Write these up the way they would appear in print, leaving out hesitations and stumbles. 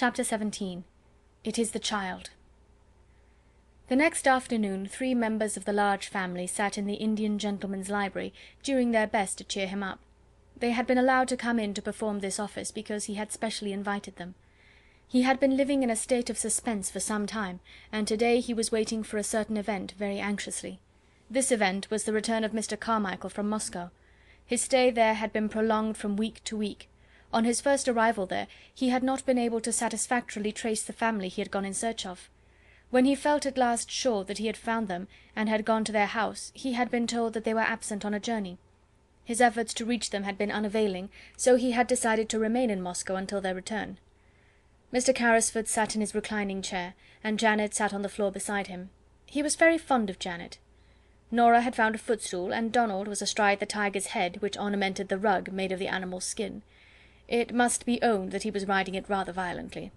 Chapter 17. It is the Child. The next afternoon 3 members of the large family sat in the Indian gentleman's library, doing their best to cheer him up. They had been allowed to come in to perform this office because he had specially invited them. He had been living in a state of suspense for some time, and today he was waiting for a certain event very anxiously. This event was the return of Mr. Carmichael from Moscow. His stay there had been prolonged from week to week. On his first arrival there, he had not been able to satisfactorily trace the family he had gone in search of. When he felt at last sure that he had found them, and had gone to their house, he had been told that they were absent on a journey. His efforts to reach them had been unavailing, so he had decided to remain in Moscow until their return. Mr. Carrisford sat in his reclining chair, and Janet sat on the floor beside him. He was very fond of Janet. Nora had found a footstool, and Donald was astride the tiger's head, which ornamented the rug made of the animal's skin. It must be owned that he was riding it rather violently.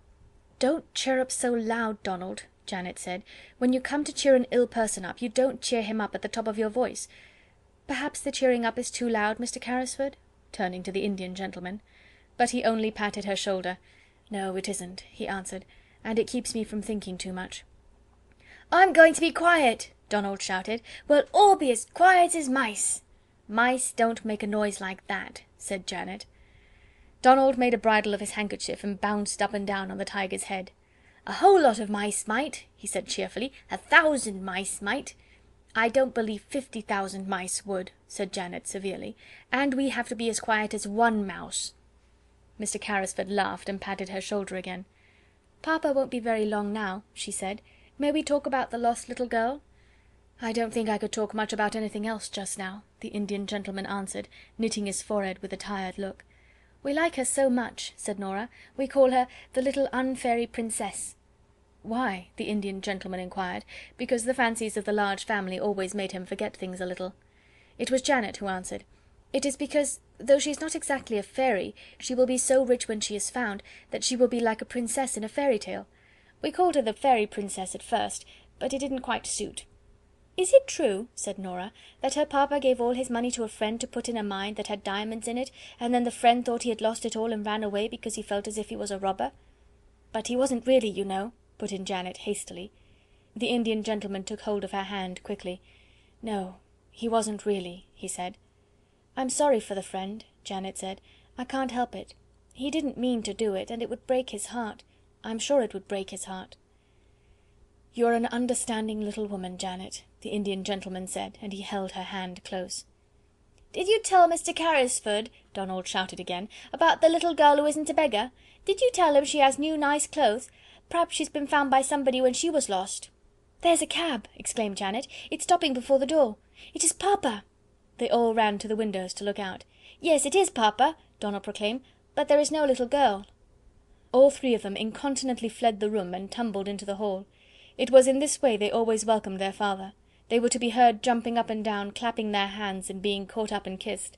"Don't chirrup so loud, Donald," Janet said. "When you come to cheer an ill person up, you don't cheer him up at the top of your voice. Perhaps the cheering up is too loud, Mr. Carrisford?" turning to the Indian gentleman. But he only patted her shoulder. "No, it isn't," he answered, "and it keeps me from thinking too much." "I'm going to be quiet," Donald shouted. "We'll all be as quiet as mice." "Mice don't make a noise like that," said Janet. Donald made a bridle of his handkerchief and bounced up and down on the tiger's head. "A whole lot of mice might," he said cheerfully. 1,000 mice might." "I don't believe 50,000 mice would," said Janet severely. "And we have to be as quiet as one mouse." Mr. Carrisford laughed and patted her shoulder again. "Papa won't be very long now," she said. "May we talk about the lost little girl?" "I don't think I could talk much about anything else just now," the Indian gentleman answered, knitting his forehead with a tired look. "We like her so much," said Nora. "We call her the little unfairy princess." "Why?" the Indian gentleman inquired, because the fancies of the large family always made him forget things a little. It was Janet who answered. "It is because, though she is not exactly a fairy, she will be so rich when she is found, that she will be like a princess in a fairy tale. We called her the fairy princess at first, but it didn't quite suit." "Is it true," said Nora, "that her papa gave all his money to a friend to put in a mine that had diamonds in it, and then the friend thought he had lost it all and ran away because he felt as if he was a robber?" "But he wasn't really, you know," put in Janet hastily. The Indian gentleman took hold of her hand quickly. "No, he wasn't really," he said. "I'm sorry for the friend," Janet said. "I can't help it. He didn't mean to do it, and it would break his heart. I'm sure it would break his heart." "You're an understanding little woman, Janet," the Indian gentleman said, and he held her hand close. "Did you tell Mr. Carrisford," Donald shouted again, "about the little girl who isn't a beggar? Did you tell him she has new nice clothes? Perhaps she's been found by somebody when she was lost." "There's a cab," exclaimed Janet. "It's stopping before the door. It is Papa." They all ran to the windows to look out. "Yes, it is Papa," Donald proclaimed, "but there is no little girl." All 3 of them incontinently fled the room and tumbled into the hall. It was in this way they always welcomed their father. They were to be heard jumping up and down, clapping their hands, and being caught up and kissed.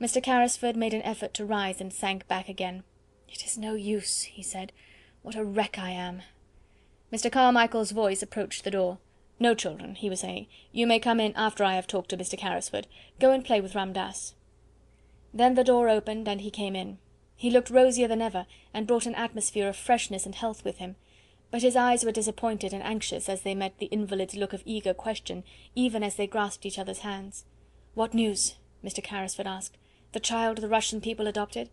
Mr. Carrisford made an effort to rise and sank back again. "It is no use," he said. "What a wreck I am." Mr. Carmichael's voice approached the door. "No, children," he was saying, "you may come in after I have talked to Mr. Carrisford. Go and play with Ramdas." Then the door opened and he came in. He looked rosier than ever, and brought an atmosphere of freshness and health with him. But his eyes were disappointed and anxious as they met the invalid's look of eager question, even as they grasped each other's hands. "What news?" Mr. Carrisford asked. "The child the Russian people adopted?"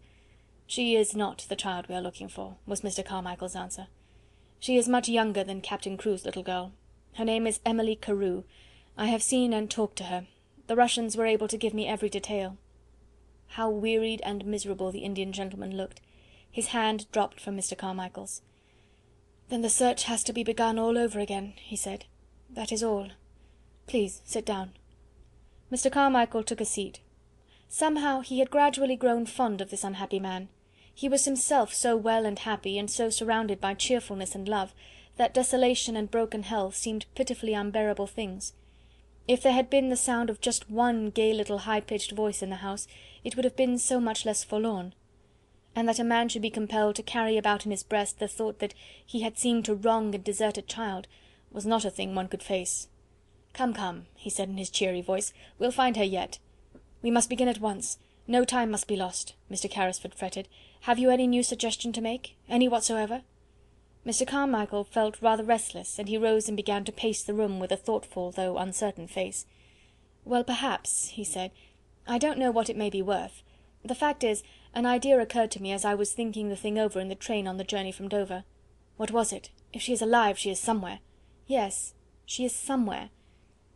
"She is not the child we are looking for," was Mr. Carmichael's answer. "She is much younger than Captain Crewe's little girl. Her name is Emily Carew. I have seen and talked to her. The Russians were able to give me every detail." How wearied and miserable the Indian gentleman looked. His hand dropped from Mr. Carmichael's. "Then the search has to be begun all over again," he said. "That is all. Please sit down." Mr. Carmichael took a seat. Somehow he had gradually grown fond of this unhappy man. He was himself so well and happy, and so surrounded by cheerfulness and love, that desolation and broken health seemed pitifully unbearable things. If there had been the sound of just one gay little high-pitched voice in the house, it would have been so much less forlorn. And that a man should be compelled to carry about in his breast the thought that he had seemed to wrong a deserted child, was not a thing one could face. "Come, come," he said in his cheery voice, "we'll find her yet." "We must begin at once. No time must be lost," Mr. Carrisford fretted. "Have you any new suggestion to make? Any whatsoever?" Mr. Carmichael felt rather restless, and he rose and began to pace the room with a thoughtful though uncertain face. "Well, perhaps," he said. "I don't know what it may be worth. The fact is, an idea occurred to me as I was thinking the thing over in the train on the journey from Dover." "What was it? If she is alive, she is somewhere." "Yes, she is somewhere.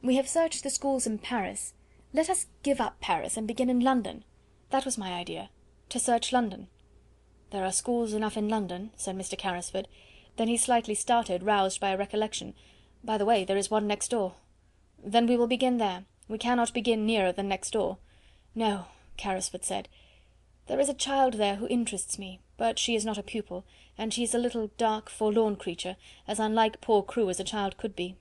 We have searched the schools in Paris. Let us give up Paris and begin in London. That was my idea, to search London." "There are schools enough in London," said Mr. Carrisford. Then he slightly started, roused by a recollection. "By the way, there is one next door." "Then we will begin there. We cannot begin nearer than next door." "No," Carrisford said. "There is a child there who interests me, but she is not a pupil, and she is a little dark, forlorn creature, as unlike poor Crewe as a child could be."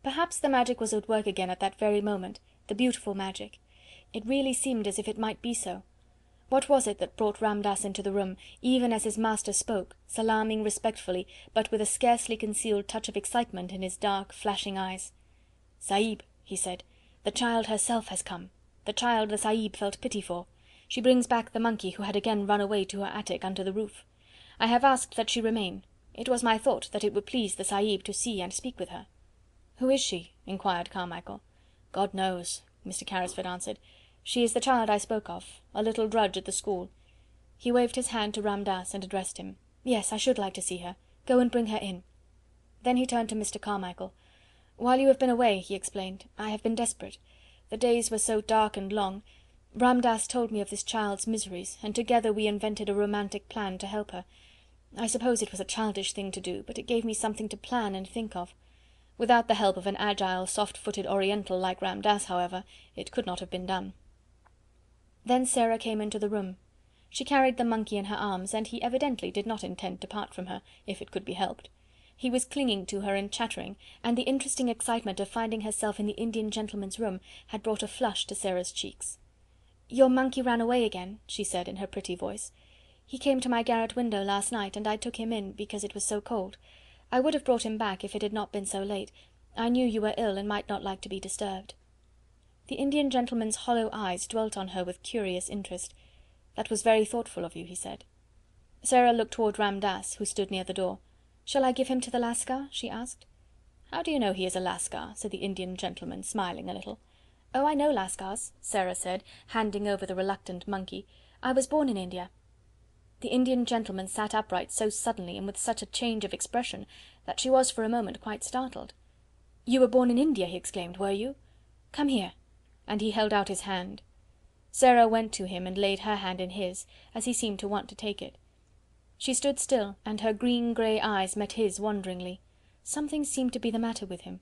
Perhaps the magic was at work again at that very moment, the beautiful magic. It really seemed as if it might be so. What was it that brought Ramdass into the room, even as his master spoke, salaaming respectfully, but with a scarcely concealed touch of excitement in his dark, flashing eyes? "Sahib," he said, "the child herself has come, the child the Sahib felt pity for. She brings back the monkey who had again run away to her attic under the roof. I have asked that she remain. It was my thought that it would please the Sahib to see and speak with her." "Who is she?" inquired Carmichael. "God knows," Mr. Carrisford answered. "She is the child I spoke of, a little drudge at the school." He waved his hand to Ramdass and addressed him. "Yes, I should like to see her. Go and bring her in." Then he turned to Mr. Carmichael. "While you have been away," he explained, "I have been desperate. The days were so dark and long. Ramdass told me of this child's miseries, and together we invented a romantic plan to help her. I suppose it was a childish thing to do, but it gave me something to plan and think of. Without the help of an agile, soft-footed Oriental like Ramdass, however, it could not have been done." Then Sara came into the room. She carried the monkey in her arms, and he evidently did not intend to part from her, if it could be helped. He was clinging to her and chattering, and the interesting excitement of finding herself in the Indian gentleman's room had brought a flush to Sara's cheeks. "Your monkey ran away again," she said in her pretty voice. "He came to my garret window last night, and I took him in, because it was so cold. I would have brought him back if it had not been so late. I knew you were ill and might not like to be disturbed." The Indian gentleman's hollow eyes dwelt on her with curious interest. "That was very thoughtful of you," he said. Sara looked toward Ramdass, who stood near the door. "Shall I give him to the Lascar?" she asked. "How do you know he is a Lascar?" said the Indian gentleman, smiling a little. "Oh, I know Lascars," Sara said, handing over the reluctant monkey. "I was born in India." The Indian gentleman sat upright so suddenly and with such a change of expression that she was for a moment quite startled. "You were born in India!" he exclaimed, "were you? Come here," and he held out his hand. Sara went to him and laid her hand in his, as he seemed to want to take it. She stood still, and her green-grey eyes met his wonderingly. Something seemed to be the matter with him.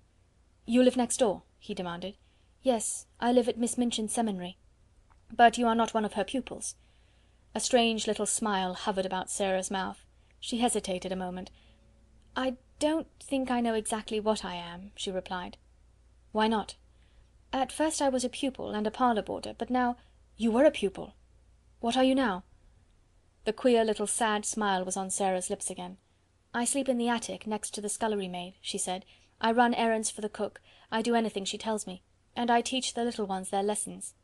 "You live next door?" he demanded. "Yes, I live at Miss Minchin's seminary." "But you are not one of her pupils?" A strange little smile hovered about Sara's mouth. She hesitated a moment. "I don't think I know exactly what I am," she replied. "Why not?" "At first I was a pupil and a parlour boarder, but now—" "You were a pupil! What are you now?" The queer little sad smile was on Sara's lips again. "I sleep in the attic, next to the scullery maid," she said. "I run errands for the cook, I do anything she tells me, and I teach the little ones their lessons."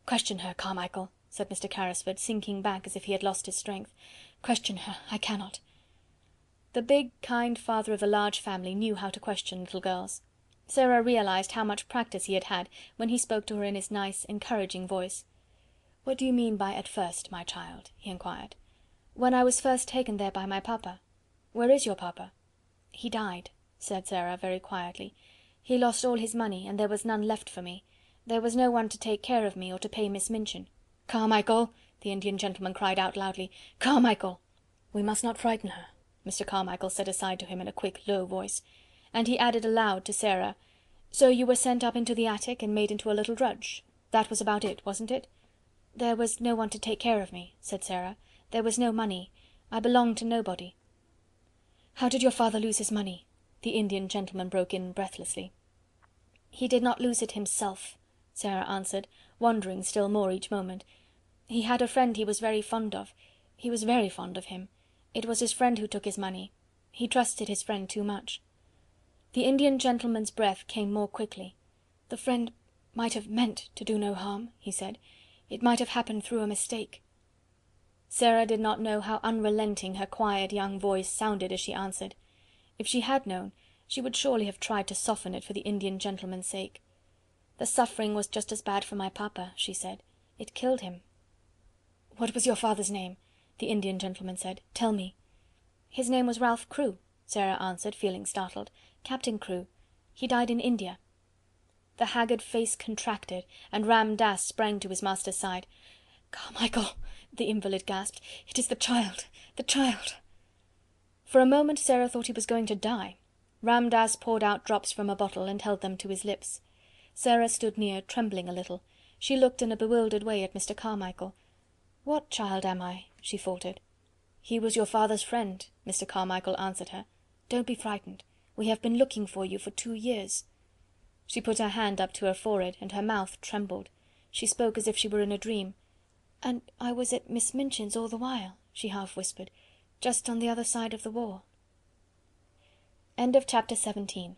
"Question her, Carmichael," said Mr. Carrisford, sinking back as if he had lost his strength. "Question her, I cannot." The big, kind father of the large family knew how to question little girls. Sara realized how much practice he had had when he spoke to her in his nice, encouraging voice. "What do you mean by at first, my child?" he inquired. "When I was first taken there by my papa." "Where is your papa?" "He died," said Sara very quietly. "He lost all his money, and there was none left for me. There was no one to take care of me or to pay Miss Minchin." "Carmichael!" the Indian gentleman cried out loudly. "Carmichael!" "We must not frighten her," Mr. Carmichael said aside to him in a quick, low voice. And he added aloud to Sara: "So you were sent up into the attic and made into a little drudge. That was about it, wasn't it?" "There was no one to take care of me," said Sara. "There was no money. I belonged to nobody." "How did your father lose his money?" the Indian gentleman broke in breathlessly. "He did not lose it himself," Sara answered, wondering still more each moment. "He had a friend he was very fond of. He was very fond of him. It was his friend who took his money. He trusted his friend too much." The Indian gentleman's breath came more quickly. "The friend might have meant to do no harm," he said. "It might have happened through a mistake." Sara did not know how unrelenting her quiet young voice sounded as she answered. If she had known, she would surely have tried to soften it for the Indian gentleman's sake. "The suffering was just as bad for my papa," she said. "It killed him." "What was your father's name?" the Indian gentleman said. "Tell me." "His name was Ralph Crewe," Sara answered, feeling startled. "Captain Crewe. He died in India." The haggard face contracted, and Ram Dass sprang to his master's side. "Carmichael," the invalid gasped, "it is the child, the child!" For a moment Sara thought he was going to die. Ram Dass poured out drops from a bottle and held them to his lips. Sara stood near, trembling a little. She looked in a bewildered way at Mr. Carmichael. "What child am I?" she faltered. "He was your father's friend," Mr. Carmichael answered her. "Don't be frightened. We have been looking for you for 2 years." She put her hand up to her forehead, and her mouth trembled. She spoke as if she were in a dream. "And I was at Miss Minchin's all the while," she half whispered, "just on the other side of the war." End of chapter 17.